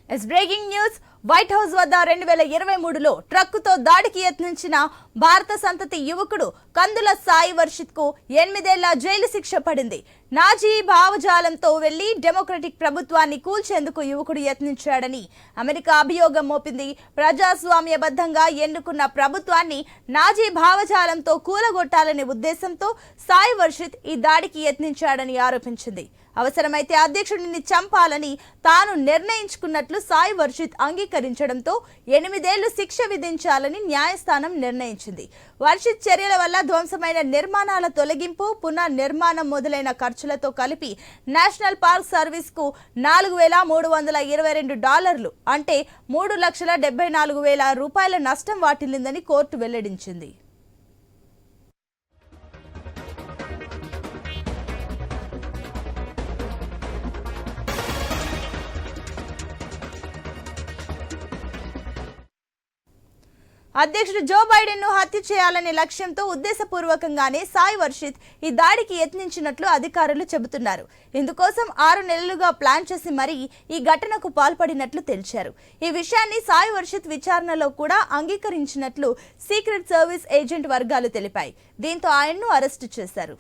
Breaking news. White house వద్ద 2023లో ట్రక్కుతో దాడికి యత్నించిన భారత సంతతి యువకుడు కందుల సాయి వర్షిత్ కు 8 ఏళ్ల జైలు శిక్ష పడింది. నాజీ భావజాలంతో వెళ్లి డెమోక్రటిక్ ప్రభుత్వాన్ని కూల్చేందుకు యువకుడు యత్నించాడని అమెరికా అభియోగం మోపింది. ప్రజాస్వామ్యబద్ధంగా ఎన్నుకున్న ప్రభుత్వాన్ని నాజీ భావజాలంతో కూలగొట్టాలనే ఉద్దేశంతో సాయి వర్షిత్ ఈ దాడికి యత్నించాడని ఆరోపించింది. అవసరమైతే అధ్యక్షుడిని చంపాలని తాను నిర్ణయించుకున్నట్లు సాయి వర్షిత్ అంగీకరించడంతో 8 ఏళ్లు శిక్ష విధించాలని న్యాయస్థానం నిర్ణయించింది. వర్షిత్ చర్యల వల్ల ధ్వంసమైన నిర్మాణాల తొలగింపు, పునర్నిర్మాణం మొదలైన ఖర్చులతో కలిపి నేషనల్ పార్క్ సర్వీస్ కు $4,322 అంటే $3,74,000 నష్టం వాటిల్లిందని కోర్టు వెల్లడించింది. అధ్యక్షుడు జో బైడెన్ ను హత్య చేయాలనే లక్ష్యంతో ఉద్దేశపూర్వకంగానే సాయి వర్షిత్ ఈ దాడికి యత్నించినట్లు అధికారులు చెబుతున్నారు. ఇందుకోసం 6 నెలలుగా ప్లాన్ చేసి మరీ ఈ ఘటనకు పాల్పడినట్లు తెలిపారు. ఈ విషయాన్ని సాయి వర్షిత్ విచారణలో కూడా అంగీకరించినట్లు సీక్రెట్ సర్వీస్ ఏజెంట్ వర్గాలు తెలిపాయి. దీంతో ఆయన్ను అరెస్టు చేశారు.